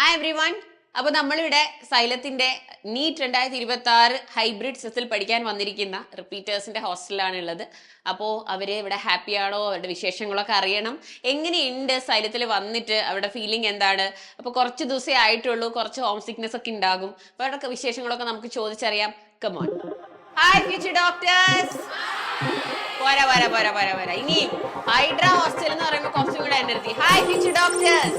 Hi every one. അപ്പോൾ നമ്മളിവിടെ സൈലത്തിന്റെ NEET 2026 hybrid സെസിൽ പഠിക്കാൻ വന്നിരിക്കുന്ന റിപ്പീറ്റേഴ്സിന്റെ ഹോസ്റ്റലിലാണ് ഉള്ളത്. അപ്പോൾ അവര് ഇവിടെ ഹാപ്പി ആണോ, അവരുടെ വിശേഷങ്ങളൊക്കെ അറിയണം. എങ്ങനെയുണ്ട് സൈലത്തിൽ വന്നിട്ട്, അവരുടെ ഫീലിംഗ് എന്താണ്? അപ്പോൾ കുറച്ച് ദിവസമേ ആയിട്ടുള്ളൂ, കുറച്ച് ഹോം സിക്നെസ് ഒക്കെ ഉണ്ടാകും. അപ്പോൾ അവരുടെ വിശേഷങ്ങളൊക്കെ നമുക്ക് ചോദിച്ചറിയാം. കമോൺ. Hi future doctors. പോരാ പോരാ പോരാ പോരാ പോരാ ഇനി ഹൈഡ്ര ഹോസ്റ്റൽ എന്ന് പറയുമ്പോൾ കുറച്ചും കൂടെ എനർജി. Hi future doctors.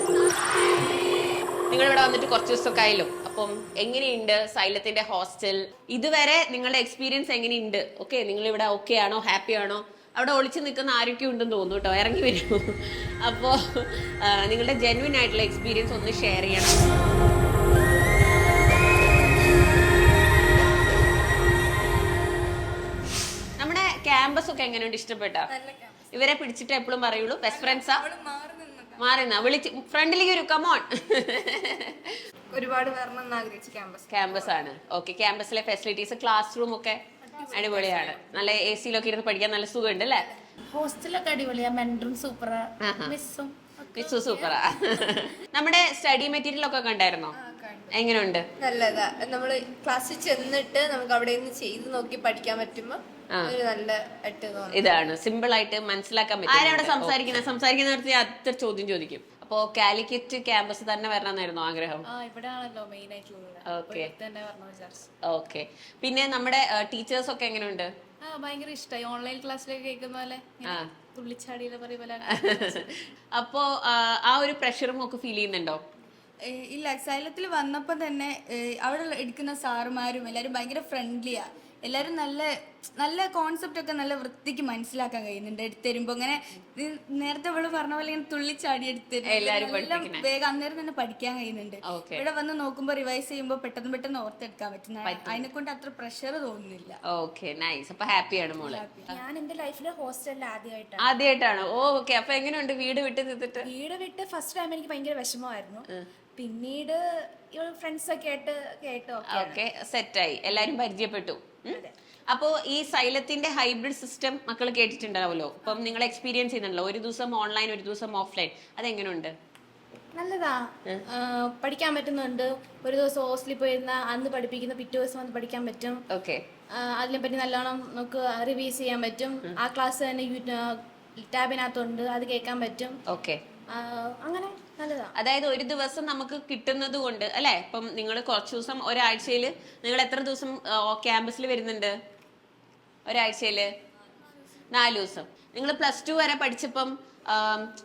നിങ്ങൾ ഇവിടെ വന്നിട്ട് കുറച്ച് ദിവസമൊക്കെ ആയല്ലോ. അപ്പം എങ്ങനെയുണ്ട് സൈലത്തിന്റെ ഹോസ്റ്റൽ? ഇതുവരെ നിങ്ങളുടെ എക്സ്പീരിയൻസ് എങ്ങനെയുണ്ട്? ഓക്കെ, നിങ്ങൾ ഇവിടെ ഓക്കെ ആണോ, ഹാപ്പി ആണോ? അവിടെ ഒളിച്ചു നിൽക്കുന്ന ആരൊക്കെ ഉണ്ടെന്ന് തോന്നുന്നു കേട്ടോ, ഇറങ്ങി വരൂ. അപ്പോൾ നിങ്ങളുടെ ജെന്വിൻ ആയിട്ടുള്ള എക്സ്പീരിയൻസ് ഒന്ന് ഷെയർ ചെയ്യണം. നമ്മുടെ ക്യാമ്പസ് ഒക്കെ എങ്ങനെയുണ്ട്? ഇഷ്ടപ്പെട്ട? ഇവരെ പിടിച്ചിട്ട് എപ്പോഴും പറയുള്ളൂ ബെസ്റ്റ് ഫ്രണ്ട്സാ? മാറിന്നാ വിളിച്ച് ഫ്രണ്ടിലേക്ക് ഒരു കമോൺ. ഒരുപാട് ക്യാമ്പസ് ആണ്. ഓക്കെ, ക്യാമ്പസിലെ ഫെസിലിറ്റീസ്, ക്ലാസ് റൂം ഒക്കെ അടിപൊളിയാണ്. നല്ല AC-ലൊക്കെ ഇരുന്ന് പഠിക്കാൻ നല്ല സുഖമുണ്ട് അല്ലേ? ഹോസ്റ്റലൊക്കെ അടിപൊളിയാ, മെന്ററും സൂപ്പറാ, മിസ്സും സൂപ്പറാ. നമ്മുടെ സ്റ്റഡി മെറ്റീരിയൽ ഒക്കെ കണ്ടായിരുന്നോ? എങ്ങനെയുണ്ട്? നല്ലതാ. നമ്മള് ക്ലാസ്സിൽ ചെന്നിട്ട് നമുക്ക് അവിടെ നിന്ന് ചെയ്ത് നോക്കി പഠിക്കാൻ പറ്റുമ്പോ നല്ല ഇതാണ് സിമ്പിൾ ആയിട്ട് മനസ്സിലാക്കാൻ പറ്റും. ആരവിടെ സംസാരിക്കുന്നിടത്ത് അത്ര ചോദ്യം ചോദിക്കും. അപ്പോ കാലിക്കറ്റ് ക്യാമ്പസ് തന്നെ വരണമെന്നായിരുന്നു ആഗ്രഹം? ഓക്കെ. പിന്നെ നമ്മുടെ ടീച്ചേഴ്സ് ഒക്കെ എങ്ങനെയുണ്ട്? ഭയങ്കര ഇഷ്ടമായി. ഓൺലൈൻ ക്ലാസ്സിലൊക്കെ കേൾക്കുന്ന പോലെ തുള്ളിച്ചാടിയിലെ പോലെ. അപ്പോ ആ ഒരു പ്രഷറും ഒക്കെ ഫീൽ ചെയ്യുന്നുണ്ടോ? ഇല്ല, സൈലത്തിൽ വന്നപ്പോൾ തന്നെ അവിടെ എടുക്കുന്ന സാറുമാരും എല്ലാവരും ഭയങ്കര ഫ്രണ്ട്ലിയാ. എല്ലാവരും നല്ല നല്ല കോൺസെപ്റ്റ് ഒക്കെ നല്ല വൃത്തിക്ക് മനസ്സിലാക്കാൻ കഴിയുന്നുണ്ട്. എടുത്തരുമ്പോ ഇങ്ങനെ നേരത്തെ അവള് പറഞ്ഞ പോലെ ഇങ്ങനെ തുള്ളിച്ചാടി എടുത്തരും വേഗം അന്നേരം തന്നെ പഠിക്കാൻ കഴിയുന്നുണ്ട്. ഇവിടെ വന്ന് നോക്കുമ്പോ റിവൈസ് ചെയ്യുമ്പോ പെട്ടെന്ന് ഓർത്തെടുക്കാൻ പറ്റുന്ന, അതിനെ കൊണ്ട് അത്ര പ്രഷർ തോന്നുന്നില്ല. Okay, nice. അപ്പൊ ഹാപ്പിയാണ് മോള്? ഞാൻ എന്റെ ലൈഫിലെ ഹോസ്റ്റലിൽ ആദ്യമായിട്ടാണ്. ഓക്കെ. അപ്പൊ എങ്ങനെയുണ്ട് വീട് വിട്ട് നിന്നിട്ട്? വീട് വിട്ട് ഫസ്റ്റ് ടൈം എനിക്ക് ഭയങ്കര വിഷമമായിരുന്നു. പിന്നീട് ഫ്രണ്ട്സ് ഒക്കെ ആയിട്ട് ഓക്കെ, സെറ്റായി, എല്ലാരും പരിചയപ്പെട്ടു. അപ്പോ ഈ സൈലത്തിന്റെ ഹൈബ്രിഡ് സിസ്റ്റം മക്കൾ കേട്ടിട്ടുണ്ടാവുമല്ലോ. അപ്പം നിങ്ങൾ എക്സ്പീരിയൻസ് ചെയ്യുന്നുണ്ടല്ലോ, ഒരു ദിവസം ഓൺലൈൻ ഒരു ദിവസം ഓഫ്ലൈൻ, അതെങ്ങനെയുണ്ട്? നല്ലതാ, പഠിക്കാൻ പറ്റുന്നുണ്ട്. ഒരു ദിവസം ഹോസ്റ്റലിൽ പോയിരുന്ന അന്ന് പഠിപ്പിക്കുന്ന പിറ്റേ ദിവസം വന്ന് പഠിക്കാൻ പറ്റും. ഓക്കെ, അതിനെപ്പറ്റി നല്ലോണം നമുക്ക് റിവൈസ് ചെയ്യാൻ പറ്റും. ആ ക്ലാസ് തന്നെ ടാബിനകത്തുണ്ട്, അത് കേൾക്കാൻ പറ്റും. ഓക്കെ, അങ്ങനെ നല്ലതാ. അതായത് ഒരു ദിവസം നമുക്ക് കിട്ടുന്നത് കൊണ്ട് അല്ലെ? ഇപ്പം നിങ്ങൾ കുറച്ച് ദിവസം ഒരാഴ്ചയിൽ നിങ്ങൾ എത്ര ദിവസം ക്യാമ്പസിൽ വരുന്നുണ്ട്? ഒരാഴ്ചയില് 4 ദിവസം. നിങ്ങൾ +2 വരെ പഠിച്ചപ്പം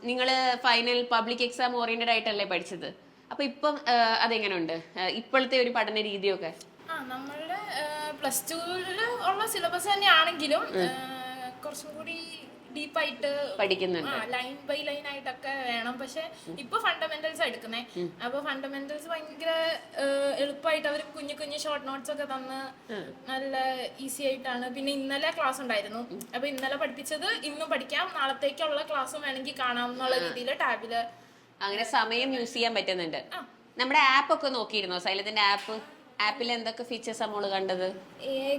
നിങ്ങൾ ഫൈനൽ പബ്ലിക് എക്സാം ഓറിയന്റഡ് ആയിട്ടല്ലേ പഠിച്ചത്? അപ്പൊ ഇപ്പം അതെങ്ങനെയുണ്ട് ഇപ്പോഴത്തെ ഒരു പഠന രീതിയൊക്കെ? നമ്മളുടെ +2 ഉള്ള സിലബസ് തന്നെയാണെങ്കിലും കുറച്ചും കൂടി ഡീപ്പായിട്ട് പഠിക്കുന്നുണ്ട്, ലൈൻ ബൈ ലൈൻ ആയിട്ടൊക്കെ വേണം. പക്ഷെ ഇപ്പൊ ഫണ്ടമെന്റൽസ് എടുക്കുന്നേ. അപ്പൊ ഫണ്ടമെന്റൽസ് ഭയങ്കര എളുപ്പമായിട്ട് അവർ കുഞ്ഞു കുഞ്ഞു ഷോർട്ട് നോട്ട്സ് ഒക്കെ തന്ന് നല്ല ഈസി ആയിട്ടാണ്. പിന്നെ ഇന്നലെ ക്ലാസ് ഉണ്ടായിരുന്നു. അപ്പൊ ഇന്നലെ പഠിപ്പിച്ചത് ഇന്നും പഠിക്കാം, നാളത്തേക്കുള്ള ക്ലാസ്സും വേണമെങ്കിൽ കാണാം എന്നുള്ള രീതിയിൽ ടാബില് അങ്ങനെ സമയം യൂസ് ചെയ്യാൻ പറ്റുന്നുണ്ട്. നമ്മുടെ ആപ്പ് ഒക്കെ നോക്കിയിരുന്നോ? സൈലത്തിന്റെ ആപ്പിൽ എന്തൊക്കെ ഫീച്ചേഴ്സ് നമ്മള് കണ്ടത്?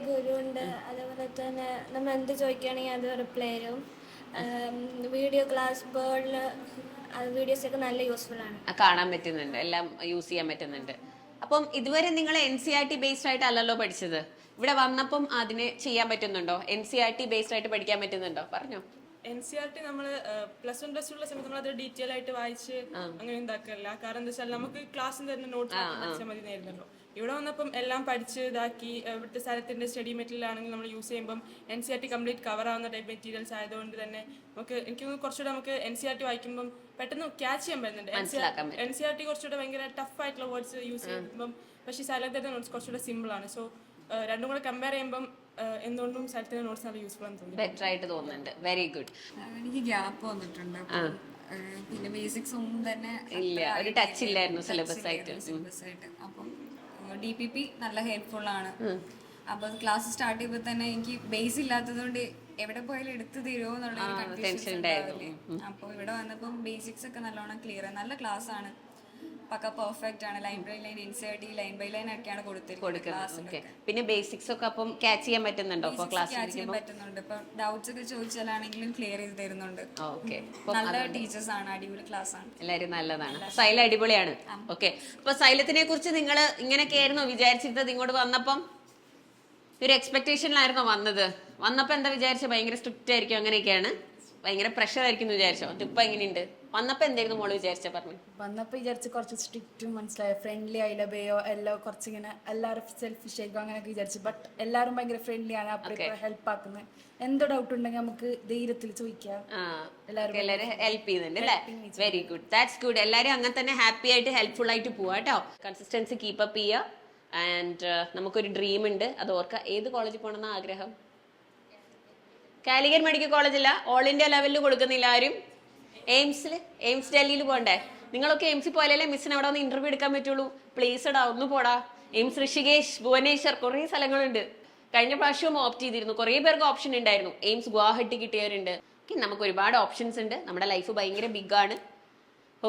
ഗുരു ഉണ്ട്, അതേപോലെ തന്നെ നമ്മൾ എന്ത് ചോദിക്കുകയാണെങ്കിൽ അത് റിപ്ലൈ തരും. വീഡിയോ ക്ലാസ് ബോർഡിൽ വീഡിയോസ് ഒക്കെ നല്ല യൂസ്ഫുൾ ആണ്, കാണാൻ പറ്റുന്നുണ്ട്, എല്ലാം യൂസ് ചെയ്യാൻ പറ്റുന്നുണ്ട്. അപ്പം ഇതുവരെ നിങ്ങൾ NCERT ബേസ്ഡ് ആയിട്ട് അല്ലല്ലോ പഠിച്ചത്. ഇവിടെ വന്നപ്പം അതിന് ചെയ്യാൻ പറ്റുന്നുണ്ടോ? NCERT ബേസ്ഡ് ആയിട്ട് പഠിക്കാൻ പറ്റുന്നുണ്ടോ? പറഞ്ഞോ. NCERT നമ്മള് +1 +2 ഉള്ള സമയത്ത് നമ്മൾ അത് ഡീറ്റെയിൽ ആയിട്ട് വായിച്ച് അങ്ങനെ ഉണ്ടാക്കല്ല. കാരണം എന്താ വെച്ചാൽ നമുക്ക് ക്ലാസ്സിൽ തന്നെ നോട്ട്സ് പഠിച്ചാൽ മതി നേരുന്നല്ലോ. ഇവിടെ വന്നപ്പം എല്ലാം പഠിച്ച് ഇതാക്കി ഇവിടുത്തെ സ്ഥലത്തിന്റെ സ്റ്റഡി മെറ്റീരിയൽ ആണെങ്കിൽ നമ്മൾ യൂസ് ചെയ്യുമ്പോൾ NCERT കംപ്ലീറ്റ് കവർ ആവുന്ന ടൈപ്പ് മെറ്റീരിയൽസ് ആയതുകൊണ്ട് തന്നെ എനിക്ക് കുറച്ചുകൂടെ നമുക്ക് NCERT വായിക്കുമ്പോൾ പെട്ടെന്ന് ക്യാച്ച് ചെയ്യാൻ പറ്റുന്നുണ്ട്. NCERT കുറച്ചുകൂടെ ഭയങ്കര ടഫ് ആയിട്ടുള്ള വേർഡ്സ് യൂസ് ചെയ്യുമ്പം, പക്ഷേ സൈലത്തിന്റെ നോട്ട്സ് കുറച്ചുകൂടെ സിമ്പിൾ ആണ്. സോ രണ്ടും കൂടെ കമ്പയർ ചെയ്യുമ്പോൾ എന്തുകൊണ്ടും സൈലത്തിന്റെ നോട്ട്സ് നല്ല യൂസ്ഫുൾ ആണെന്ന് തോന്നുന്നു, ബെറ്റർ ആയിട്ട് തോന്നുന്നുണ്ട്. Very good. എനിക്ക് ഗ്യാപ്പ് വന്നിട്ടുണ്ട്, പിന്നെ ബേസിക്സ് ഒന്നും തന്നെ ഇല്ല, ഒരു ടച്ച് ഇല്ലായിരുന്നു സിലബസ് ആയിട്ട്. അപ്പം DPP നല്ല ഹെൽപ്ഫുൾ ആണ്. അപ്പൊ ക്ലാസ് സ്റ്റാർട്ട് ചെയ്യുമ്പോൾ തന്നെ എനിക്ക് ബേസ് ഇല്ലാത്തതുകൊണ്ട് എവിടെ പോയാലും എടുത്തു തരുമോ എന്നുള്ള കൺഫ്യൂഷൻ ഉണ്ടായിരുന്നു. അപ്പോൾ ഇവിടെ വന്നപ്പം ബേസിക്സ് ഒക്കെ നല്ലോണം ക്ലിയർ, നല്ല ക്ലാസ് ആണ്. പക്ക പെർഫെക്റ്റ് ആണ്. Line by line insert line by line ഒക്കെയാണ് കൊടുത്തിരിക്കുന്നത്. ഓക്കെ. പിന്നെ ബേസിക്സ് ഒക്കെ അപ്പം ക്യാച്ച് ചെയ്യാൻ പറ്റുന്നുണ്ടോ ഇപ്പൊ ക്ലാസ് ചെയ്യാൻ പറ്റുന്നുണ്ട്. ഇപ്പൊ ഡൗട്ട്സ് ഒക്കെ ചോദിച്ചാലാണെങ്കിലും ക്ലിയർ ചെയ്ത് തരുന്നുണ്ട്. ഓക്കെ. നല്ല ടീച്ചേഴ്സ് ആണ്, അടിപൊളി ക്ലാസ് ആണ്. എല്ലാരും നല്ലതാണ്. സൈല അടിപൊളിയാണ്. ഓക്കെ. അപ്പൊ സൈലത്തിനെ കുറിച്ച് നിങ്ങൾ ഇങ്ങനെയൊക്കെ ആയിരുന്നോ വിചാരിച്ചിരുന്നത്? ഇങ്ങോട്ട് വന്നപ്പം ഒരു എക്സ്പെക്ടേഷനിലായിരുന്നോ വന്നത്? വന്നപ്പോ എന്താ വിചാരിച്ചത്? ഭയങ്കര സ്ട്രിക്റ്റ് ആയിരിക്കും അങ്ങനെയൊക്കെയാണ്, ഭയങ്കര പ്രഷർ ആയിരിക്കും വിചാരിച്ചോ? ഇപ്പൊ എങ്ങനെയുണ്ട്? വന്നപ്പോ എന്തായിരുന്നു മോള് വിചാരിച്ച? പറഞ്ഞു വന്നപ്പോ വിചാരിച്ച് കുറച്ച് സ്ട്രിക്റ്റും മനസ്സിലായ ഫ്രണ്ട്ലി ആയില്ല, ബേയോ എല്ലാം കുറച്ചിങ്ങനെ എല്ലാവരും സെൽഫിഷ് ആയിരിക്കും അങ്ങനെയൊക്കെ വിചാരിച്ചു. ബട്ട് എല്ലാവരും ഭയങ്കര ഫ്രണ്ട്ലി ആണ്, അപ്പുറം ഹെൽപ്പ് ആക്കുന്നത്. എന്തോ ഡൗട്ട് ഉണ്ടെങ്കിൽ നമുക്ക് ധൈര്യത്തിൽ ചോദിക്കാം. എല്ലാവരും ഹെൽപ്പ് ചെയ്യുന്നുണ്ട് അല്ലേ? Very good, that's good. എല്ലാവരും അങ്ങനെ തന്നെ ഹാപ്പി ആയിട്ട് ഹെൽപ്ഫുൾ ആയിട്ട് പോവാ കേട്ടോ. കൺസിസ്റ്റൻസി കീപ്പ് അപ്പ് ചെയ്യുക. ആൻഡ് നമുക്കൊരു ഡ്രീം ഉണ്ട്, അത് ഓർക്കുക. ഏത് കോളേജിൽ പോകണമെന്ന ആഗ്രഹം? കാലിക്കറ്റ് മെഡിക്കൽ കോളേജില്ല, ഓൾ ഇന്ത്യ ലെവലിൽ കൊടുക്കുന്നില്ല ആരും. എയിംസ് ഡൽഹിയിൽ പോകണ്ടേ? നിങ്ങളൊക്കെ എയിംസിൽ പോയാലേ മിസ്സിന് അവിടെ വന്ന് ഇന്റർവ്യൂ എടുക്കാൻ പറ്റുള്ളൂ. പ്ലീസ് ഇടാ, ഒന്ന് പോടാ. എയിംസ് ഋഷികേശ്, ഭുവനേശ്വർ, കുറേ സ്ഥലങ്ങളുണ്ട്. കഴിഞ്ഞ പ്രാവശ്യവും ഓപ്റ്റ് ചെയ്തിരുന്നു, കുറേ പേർക്ക് ഓപ്ഷൻ ഉണ്ടായിരുന്നു. എയിംസ് ഗുവാഹട്ടി കിട്ടിയവരുണ്ട്. നമുക്ക് ഒരുപാട് ഓപ്ഷൻസ് ഉണ്ട്. നമ്മുടെ ലൈഫ് ഭയങ്കര ബിഗ് ആണ്.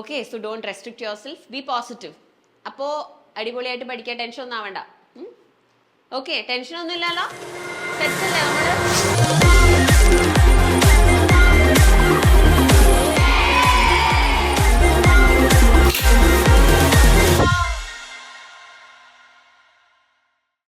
Okay, so don't restrict your self, B positive. അപ്പോൾ അടിപൊളിയായിട്ട് പഠിക്കാൻ, ടെൻഷൻ ഒന്നും ആവണ്ട. ഓക്കെ, ടെൻഷൻ ഒന്നും ഇല്ലല്ലോ? സെറ്റ് അല്ലേ നമ്മള്?